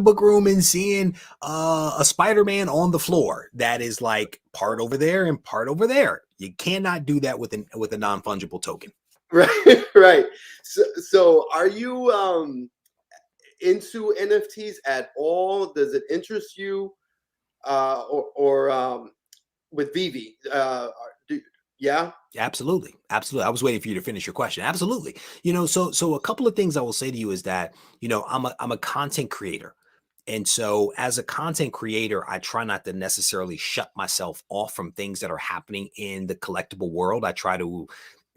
book room and seeing a Spider-Man on the floor that is like part over there and part over there. You cannot do that with a non-fungible token. Right, right. So are you into NFTs at all? Does it interest you? Or with Veve? Yeah. Absolutely. Absolutely. I was waiting for you to finish your question. Absolutely. So a couple of things I will say to you is that, I'm a content creator. And so as a content creator, I try not to necessarily shut myself off from things that are happening in the collectible world. I try to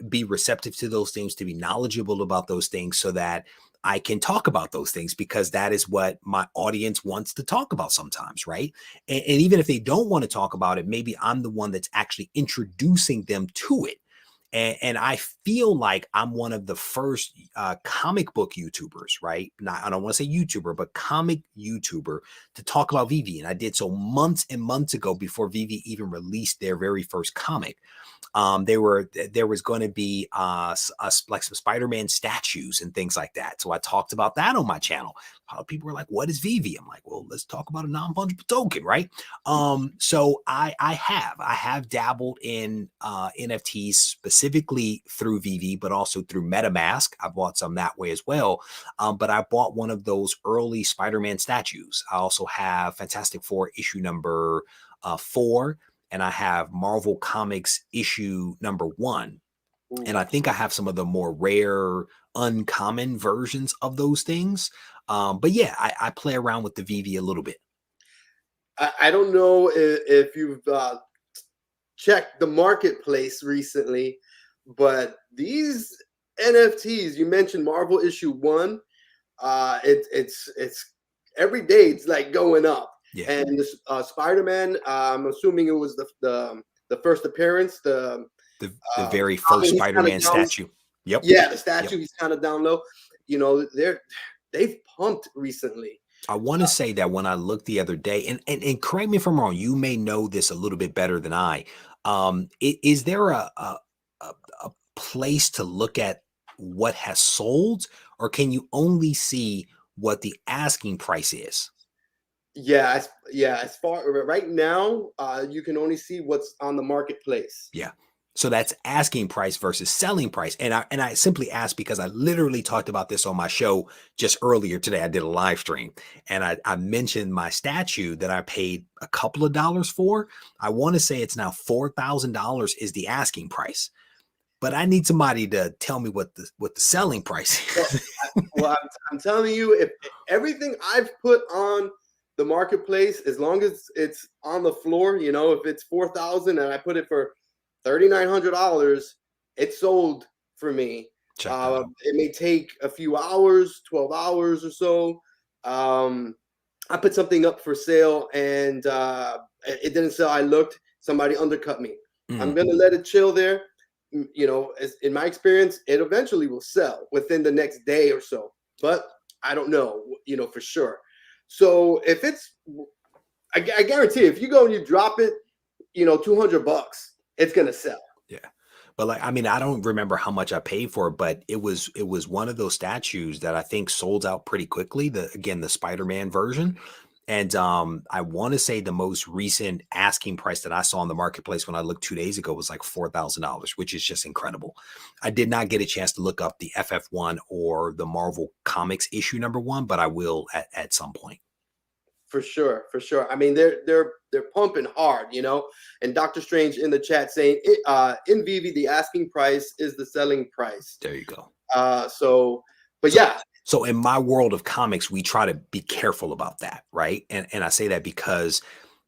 be receptive to those things, to be knowledgeable about those things so that I can talk about those things, because that is what my audience wants to talk about sometimes, right? And even if they don't want to talk about it, maybe I'm the one that's actually introducing them to it. And I feel like I'm one of the first comic book YouTubers, right? Not, I don't want to say YouTuber, but comic YouTuber to talk about Veve. And I did so months and months ago before Veve even released their very first comic. There was going to be like some Spider-Man statues and things like that. So I talked about that on my channel. People were like, "What is Veve?" I'm like, "Well, let's talk about a non-fungible token, right?" So I have dabbled in NFTs specifically through Veve, but also through MetaMask. I bought some that way as well. But I bought one of those early Spider-Man statues. I also have Fantastic Four issue number 4. And I have Marvel Comics issue number 1. And Ooh. I think I have some of the more rare, uncommon versions of those things. But yeah, I play around with the Veve a little bit. I don't know if you've checked the marketplace recently, but these NFTs, you mentioned Marvel issue 1, it's every day it's like going up. Yeah. And this Spider-Man, I'm assuming it was the first appearance, The I very first mean, he's kind of Spider-Man down. statue. Yep. Yeah, the Yep. statue, he's kind of down low. They've pumped recently. I want to say that when I looked the other day, and correct me if I'm wrong, you may know this a little bit better than I. Is there a place to look at what has sold, or can you only see what the asking price is? Yeah, as far right now, you can only see what's on the marketplace. Yeah. So that's asking price versus selling price. And I simply asked because I literally talked about this on my show just earlier today. I did a live stream and I mentioned my statue that I paid a couple of dollars for. I want to say it's now $4,000 is the asking price. But I need somebody to tell me what the selling price Well, is. I'm telling you, if everything I've put on the marketplace, as long as it's on the floor, if it's 4,000 and I put it for $3,900, it's sold for me. Check that out. It may take a few hours, 12 hours or so. I put something up for sale and it didn't sell. I looked, somebody undercut me. I'm gonna let it chill there. In my experience, it eventually will sell within the next day or so, but I don't know, for sure. So if it's, I guarantee if you go and you drop it, $200, it's going to sell. Yeah. But like, I mean, I don't remember how much I paid for it, but it was one of those statues that I think sold out pretty quickly. The Spider-Man version. And I want to say the most recent asking price that I saw in the marketplace when I looked 2 days ago was like $4,000, which is just incredible. I did not get a chance to look up the FF1 or the Marvel Comics issue number 1, but I will at some point. For sure, for sure. I mean, they're pumping hard, And Dokta Strange in the chat saying, in Veve, the asking price is the selling price. There you go. But yeah. So in my world of comics, we try to be careful about that, right? And I say that because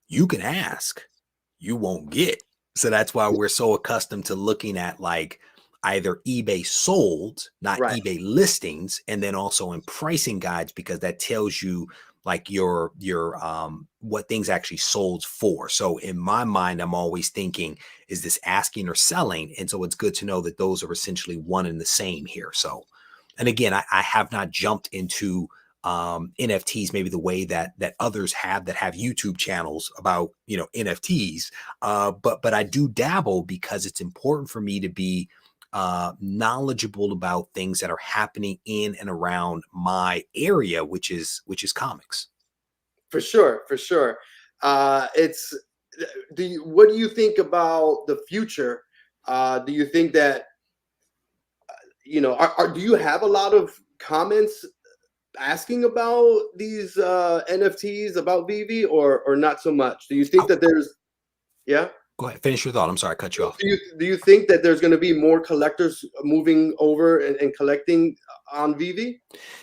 you can ask, you won't get. So that's why we're so accustomed to looking at like either eBay sold, not Right. eBay listings, and then also in pricing guides, because that tells you like your what things actually sold for. So in my mind, I'm always thinking, is this asking or selling? And so it's good to know that those are essentially one and the same here. So, and again, I have not jumped into NFTs maybe the way that others have that have YouTube channels about NFTs, but I do dabble because it's important for me to be knowledgeable about things that are happening in and around my area, which is comics. For sure, for sure. It's what do you think about the future? Do you think that do you have a lot of comments asking about these NFTs about Veve, or not so much? Do you think that there's yeah? Go ahead, finish your thought. I'm sorry, I cut you off. Do you think that there's going to be more collectors moving over and collecting on Veve?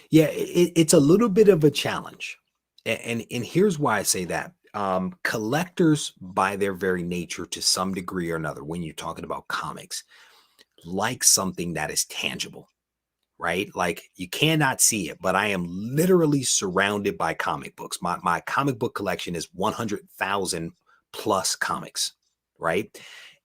Yeah, it's a little bit of a challenge. And here's why I say that. Collectors, by their very nature, to some degree or another, when you're talking about comics, like something that is tangible, right? Like you cannot see it, but I am literally surrounded by comic books. My comic book collection is 100,000 plus comics, right?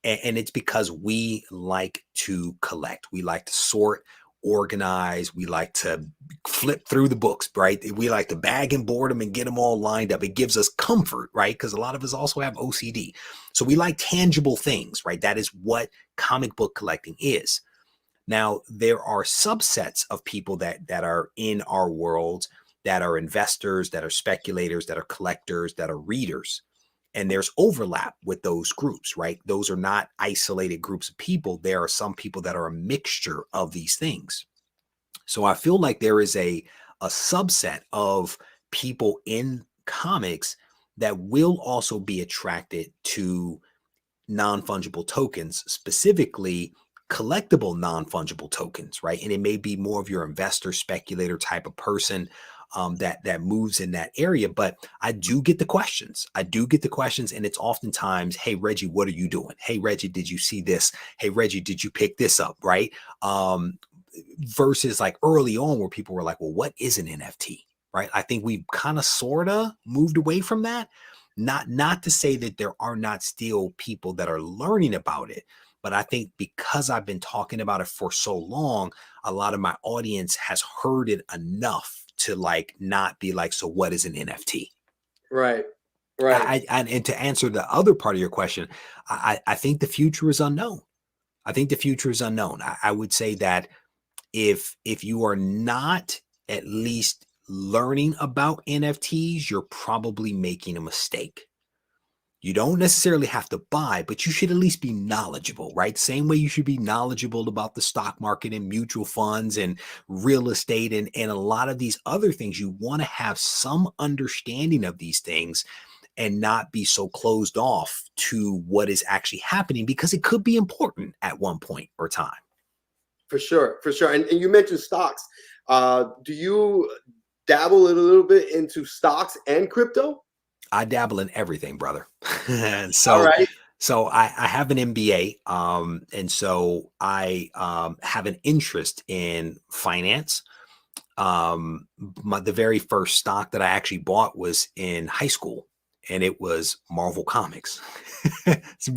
And it's because we like to collect. We like to sort, organize. We like to flip through the books, right? We like to bag and board them and get them all lined up. It gives us comfort, right? Because a lot of us also have OCD. So we like tangible things, right? That is what comic book collecting is. Now, there are subsets of people that are in our world, that are investors, that are speculators, that are collectors, that are readers. And there's overlap with those groups, right? Those are not isolated groups of people. There are some people that are a mixture of these things. So I feel like there is a subset of people in comics that will also be attracted to non-fungible tokens, specifically collectible non-fungible tokens, right? And it may be more of your investor speculator type of person that moves in that area. But I do get the questions. I do get the questions, and it's oftentimes, "Hey Reggie, what are you doing? Hey Reggie, did you see this? Hey Reggie, did you pick this up?" Right? Versus like early on where people were like, "Well, what is an NFT?" Right? I think we've kind of sorta moved away from that. Not to say that there are not still people that are learning about it, but I think because I've been talking about it for so long, a lot of my audience has heard it enough to like not be like, "So what is an NFT?" Right, right. And to answer the other part of your question, I think the future is unknown. I think the future is unknown. I would say that if you are not at least learning about NFTs, you're probably making a mistake. You don't necessarily have to buy, but you should at least be knowledgeable, right? Same way you should be knowledgeable about the stock market and mutual funds and real estate and a lot of these other things. You want to have some understanding of these things and not be so closed off to what is actually happening, because it could be important at one point or time. For sure, for sure. And you mentioned stocks. Do you dabble a little bit into stocks and crypto? I dabble in everything, brother. All so right. so I have an MBA, and so I have an interest in finance. The very first stock that I actually bought was in high school, and it was Marvel Comics. It's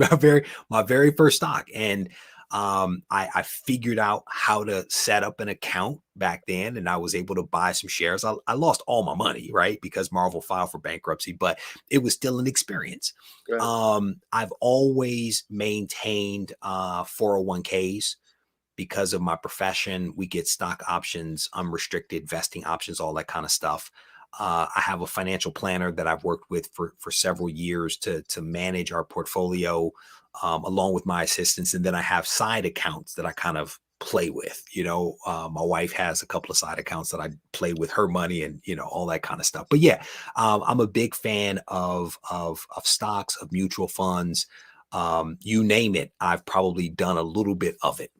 my very first stock, and I figured out how to set up an account back then, and I was able to buy some shares. I lost all my money, right, because Marvel filed for bankruptcy, but it was still an experience. Right. I've always maintained 401ks. Because of my profession, we get stock options, unrestricted vesting options, all that kind of stuff. I have a financial planner that I've worked with for several years to manage our portfolio, along with my assistants. And then I have side accounts that I kind of play with. My wife has a couple of side accounts that I play with her money and all that kind of stuff. But yeah, I'm a big fan of stocks, of mutual funds. You name it, I've probably done a little bit of it.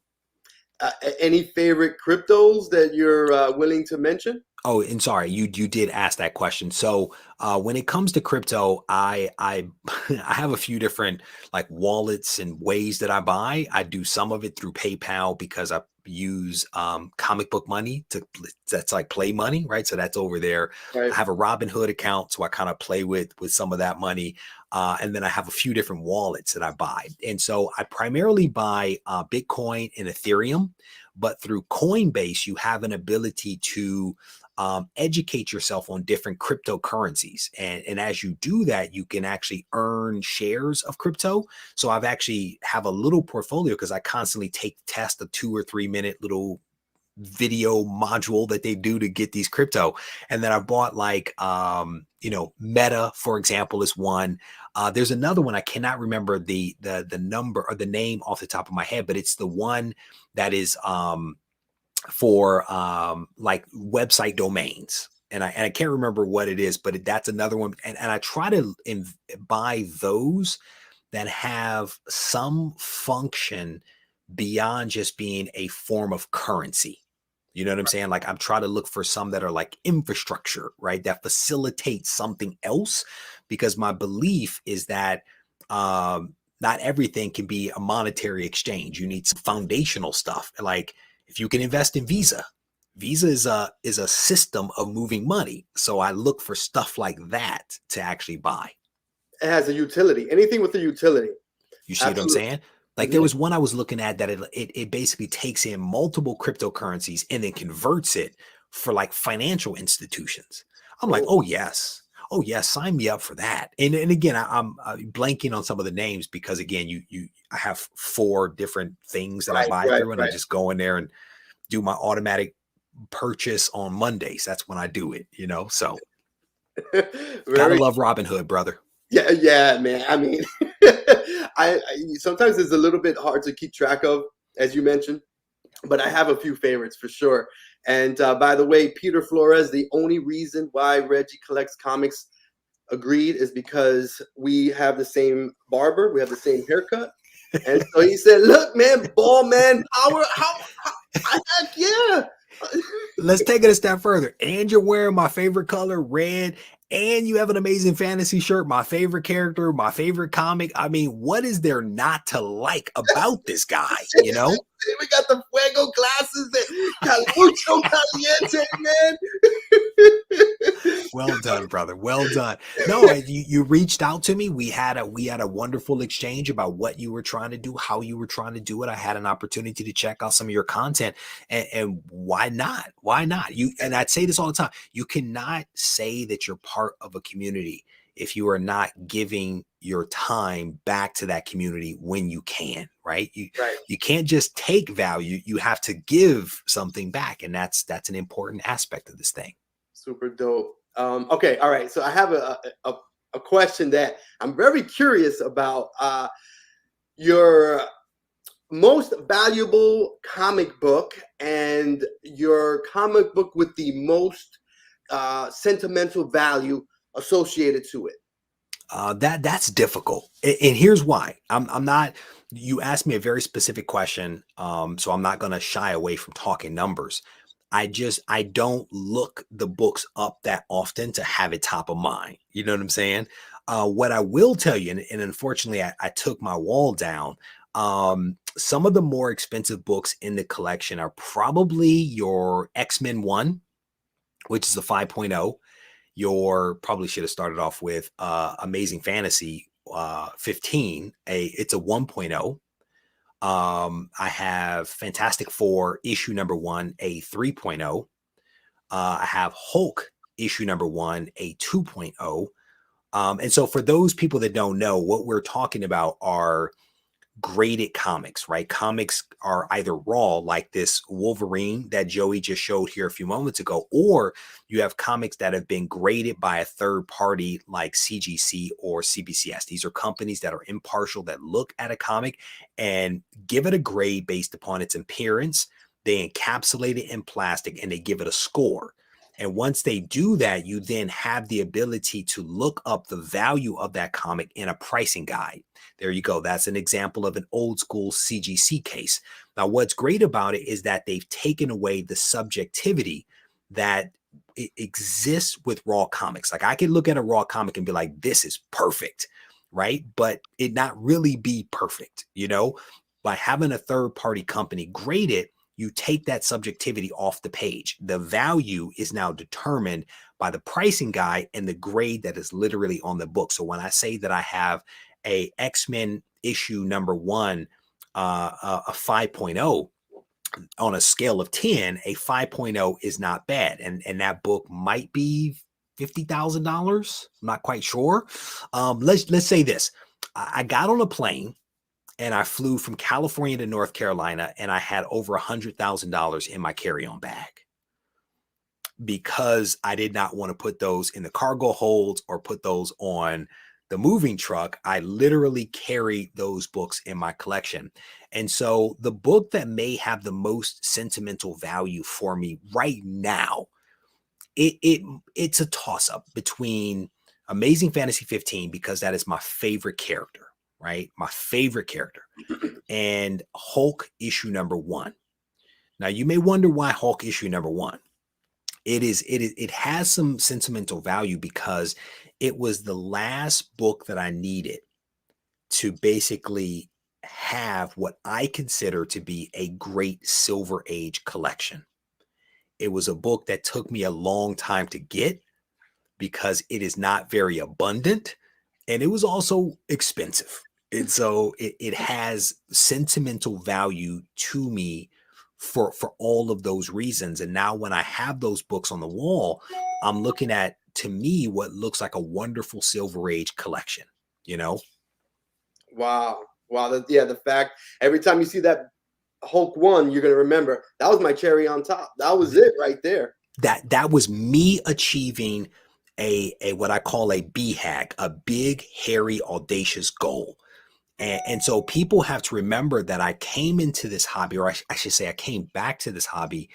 Any favorite cryptos that you're willing to mention? Oh, and sorry, you did ask that question. So when it comes to crypto, I I have a few different like wallets and ways that I buy. I do some of it through PayPal because I use comic book money that's like play money, right? So that's over there. Right. I have a Robinhood account, so I kind of play with some of that money. And then I have a few different wallets that I buy. And so I primarily buy Bitcoin and Ethereum, but through Coinbase, you have an ability to educate yourself on different cryptocurrencies. And as you do that, you can actually earn shares of crypto. So I've actually have a little portfolio because I constantly take tests, a 2 or 3 minute little video module that they do to get these crypto. And then I bought like, you know, Meta, for example, is one. There's another one. I cannot remember the number or the name off the top of my head, but it's the one that is for like website domains. And I can't remember what it is, but that's another one. And I try to buy those that have some function beyond just being a form of currency. You know what I'm saying? Like I'm trying to look for some that are like infrastructure, right? That facilitates something else, because my belief is that not everything can be a monetary exchange. You need some foundational stuff. Like if you can invest in Visa, Visa is a system of moving money. So I look for stuff like that to actually buy. It has a utility. Anything with a utility. You see what I'm saying? Like there was one I was looking at that it basically takes in multiple cryptocurrencies and then converts it for like financial institutions. I'm like, oh yes, sign me up for that. And again, I'm blanking on some of the names because again, I have 4 different things that I buy through, and I just go in there and do my automatic purchase on Mondays. That's when I do it, you know. So gotta love Robinhood, brother. Yeah, man. I mean, I sometimes it's a little bit hard to keep track of, as you mentioned, but I have a few favorites for sure. And by the way, Peter Flores, the only reason why Regie collects comics, agreed, is because we have the same barber, we have the same haircut, and so he said, "Look, man, ball man power, heck yeah." Let's take it a step further. And you're wearing my favorite color, red, and you have an amazing fantasy shirt, my favorite character, my favorite comic. I mean, what is there not to like about this guy, you know? We got the fuego glasses and mucho caliente, man. Well done, brother. Well done. No, you reached out to me. We had a wonderful exchange about what you were trying to do, how you were trying to do it. I had an opportunity to check out some of your content, and why not? Why not? And I'd say this all the time. You cannot say that you're part of a community if you are not giving your time back to that community when you can, right? You can't just take value. You have to give something back. And that's an important aspect of this thing. Super dope. Okay. All right. So I have a question that I'm very curious about. Your most valuable comic book and your comic book with the most sentimental value associated to it. That's difficult. And here's why. I'm not, you asked me a very specific question. So I'm not going to shy away from talking numbers. I don't look the books up that often to have it top of mind. You know what I'm saying? What I will tell you, and unfortunately I took my wall down. Some of the more expensive books in the collection are probably your X-Men 1, which is a 5.0. Your probably should have started off with Amazing Fantasy 15. It's a 1.0. I have Fantastic Four issue number 1, a 3.0. I have Hulk issue number 1, a 2.0. And so for those people that don't know, what we're talking about are graded comics, right? Comics are either raw, like this Wolverine that Joey just showed here a few moments ago, or you have comics that have been graded by a third party like CGC or CBCS. These are companies that are impartial, that look at a comic and give it a grade based upon its appearance. They encapsulate it in plastic and they give it a score. And once they do that, you then have the ability to look up the value of that comic in a pricing guide. There you go. That's an example of an old school CGC case. Now, what's great about it is that they've taken away the subjectivity that exists with raw comics. Like I could look at a raw comic and be like, this is perfect, right? But it not really be perfect, you know? By having a third party company grade it, you take that subjectivity off the page. The value is now determined by the pricing guide and the grade that is literally on the book. So when I say that I have a X-Men issue number 1, a 5.0 on a scale of 10, a 5.0 is not bad. And that book might be $50,000. I'm not quite sure. Let's say this. I got on a plane and I flew from California to North Carolina, and I had over $100,000 in my carry-on bag because I did not want to put those in the cargo holds or put those on the moving truck. I literally carried those books in my collection. And so the book that may have the most sentimental value for me right now, it's a toss-up between Amazing Fantasy 15, because that is my favorite character, right? My favorite character. And Hulk issue number 1. Now you may wonder why Hulk issue number 1. It has some sentimental value because it was the last book that I needed to basically have what I consider to be a great Silver Age collection. It was a book that took me a long time to get because it is not very abundant, and it was also expensive. And so it has sentimental value to me for all of those reasons. And now when I have those books on the wall, I'm looking at, to me, what looks like a wonderful Silver Age collection, you know? Wow. Wow. Yeah, the fact every time you see that Hulk 1, you're gonna remember that was my cherry on top. That was it right there. That was me achieving a what I call a BHAG, a big, hairy, audacious goal. And so people have to remember that I came into this hobby, or I should say I came back to this hobby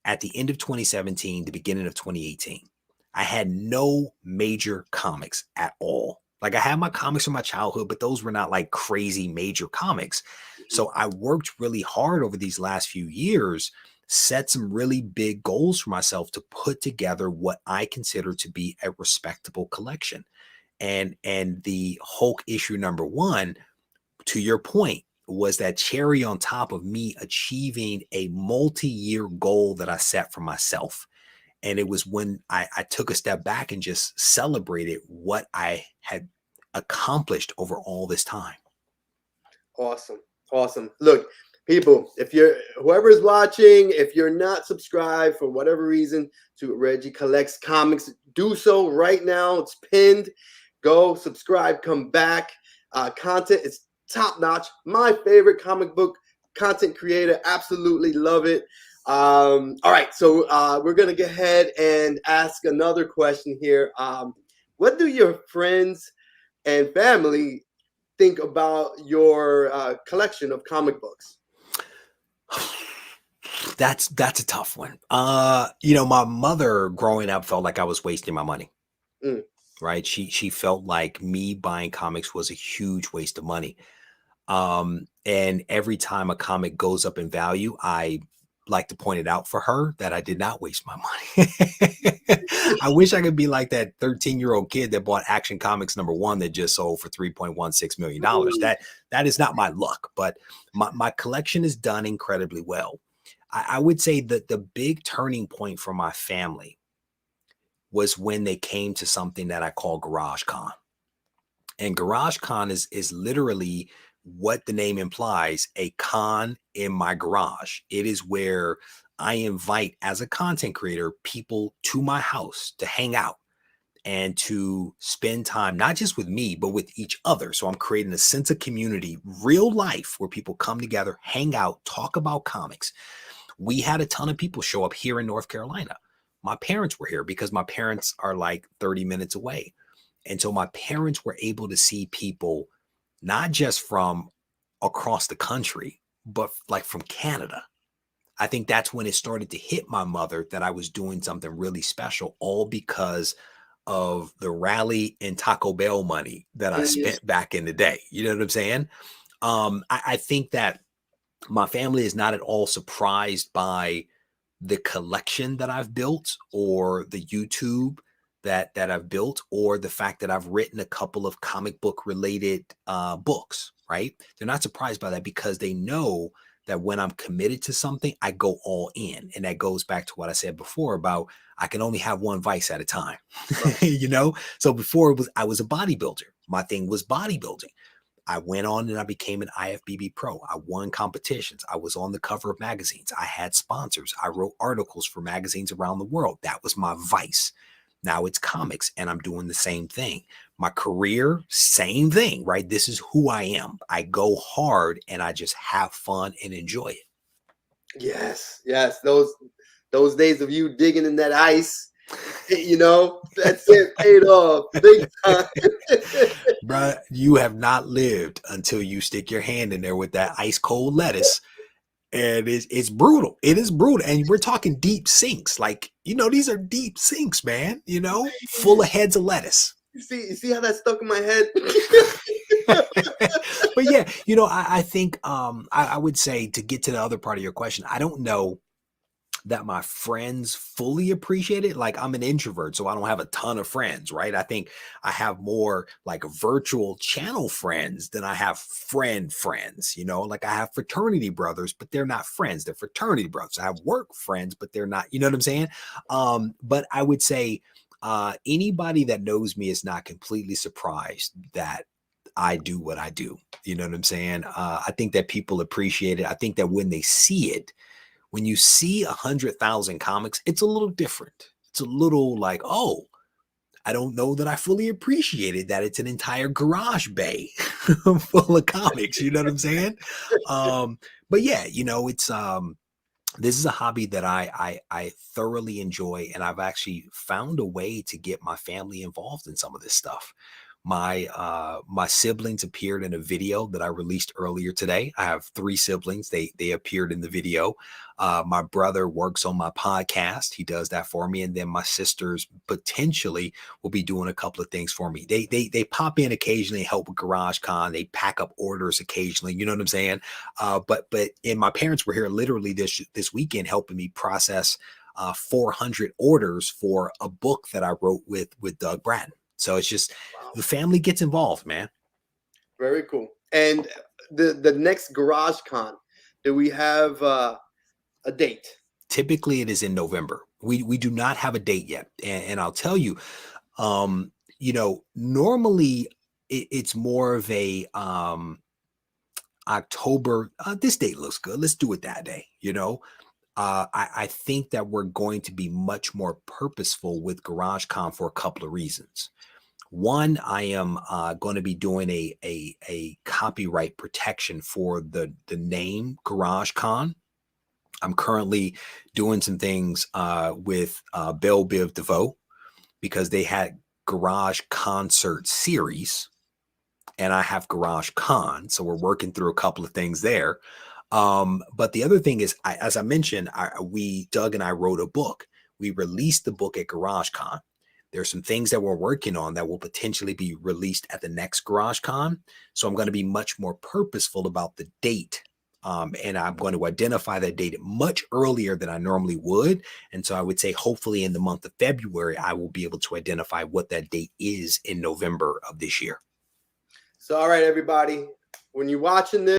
at the end of 2017, the beginning of 2018. I had no major comics at all. Like, I had my comics from my childhood, but those were not like crazy major comics. So I worked really hard over these last few years, set some really big goals for myself to put together what I consider to be a respectable collection. And the Hulk issue number 1, to your point, was that cherry on top of me achieving a multi-year goal that I set for myself. And it was when I took a step back and just celebrated what I had accomplished over all this time. Awesome. Awesome. Look, people, if you're whoever's watching, if you're not subscribed for whatever reason to Regie Collects Comics, do so right now. It's pinned. Go subscribe, come back. Content is top notch. My favorite comic book content creator. Absolutely love it. All right, so we're gonna go ahead and ask another question here. What do your friends and family think about your collection of comic books? That's a tough one. You know, my mother growing up felt like I was wasting my money. Mm. Right? She felt like me buying comics was a huge waste of money. And every time a comic goes up in value, I like to point it out for her that I did not waste my money. I wish I could be like that 13-year-old kid that bought Action Comics number 1 that just sold for $3.16 million. That is not my luck, but my collection is done incredibly well. I would say that the big turning point for my family was when they came to something that I call Garage Con. And Garage Con is literally what the name implies, a con in my garage. It is where I invite, as a content creator, people to my house to hang out and to spend time, not just with me, but with each other. So I'm creating a sense of community, real life, where people come together, hang out, talk about comics. We had a ton of people show up here in North Carolina. My parents were here because my parents are like 30 minutes away. And so my parents were able to see people not just from across the country, but like from Canada. I think that's when it started to hit my mother that I was doing something really special, all because of the rally and Taco Bell money that I spent back in the day. You know what I'm saying? I think that my family is not at all surprised by the collection that I've built, or the YouTube that I've built, or the fact that I've written a couple of comic book related books, right? They're not surprised by that because they know that when I'm committed to something, I go all in. And that goes back to what I said before about I can only have one vice at a time, you know? So before I was a bodybuilder. My thing was bodybuilding. I went on and I became an IFBB pro. I won competitions. I was on the cover of magazines. I had sponsors. I wrote articles for magazines around the world. That was my vice. Now it's comics, and I'm doing the same thing. My career, same thing, right? This is who I am. I go hard and I just have fun and enjoy it. Yes, yes. Those days of you digging in that ice, you know, that's it, paid off big time. Bruh, you have not lived until you stick your hand in there with that ice cold lettuce. And it's brutal. It is brutal. And we're talking deep sinks. Like, you know, these are deep sinks, man, you know, full of heads of lettuce. You see how that stuck in my head? But yeah, you know, I think I would say, to get to the other part of your question, I don't know that my friends fully appreciate it. Like, I'm an introvert, so I don't have a ton of friends, right? I think I have more like virtual channel friends than I have friends, you know, like I have fraternity brothers, but they're not friends. They're fraternity brothers. I have work friends, but they're not, you know what I'm saying? But I would say anybody that knows me is not completely surprised that I do what I do. You know what I'm saying? I think that people appreciate it. I think that when they see it, when you see 100,000 comics, it's a little different. It's a little like, oh, I don't know that I fully appreciated that it's an entire garage bay full of comics. You know what I'm saying? But yeah, you know, it's this is a hobby that I thoroughly enjoy, and I've actually found a way to get my family involved in some of this stuff. My siblings appeared in a video that I released earlier today. I have 3 siblings. They appeared in the video. My brother works on my podcast. He does that for me. And then my sisters potentially will be doing a couple of things for me. They pop in occasionally, help with GarageCon. They pack up orders occasionally. You know what I'm saying? But and my parents were here literally this weekend helping me process 400 orders for a book that I wrote with Doug Bratton. So it's just, wow, the family gets involved, man. Very cool. And the next GarageCon, do we have a date? Typically, it is in November. We do not have a date yet, and I'll tell you, you know, normally it's more of a October. This date looks good. Let's do it that day. You know, I think that we're going to be much more purposeful with GarageCon for a couple of reasons. One, I am going to be doing a copyright protection for the name GarageCon. I'm currently doing some things with Belle Biv DeVoe, because they had Garage Concert Series, and I have Garage Con, so we're working through a couple of things there. But the other thing is, as I mentioned, Doug and I wrote a book. We released the book at GarageCon. There's some things that we're working on that will potentially be released at the next GarageCon. So I'm going to be much more purposeful about the date. And I'm going to identify that date much earlier than I normally would. And so I would say, hopefully in the month of February, I will be able to identify what that date is in November of this year. So, all right, everybody, when you're watching this,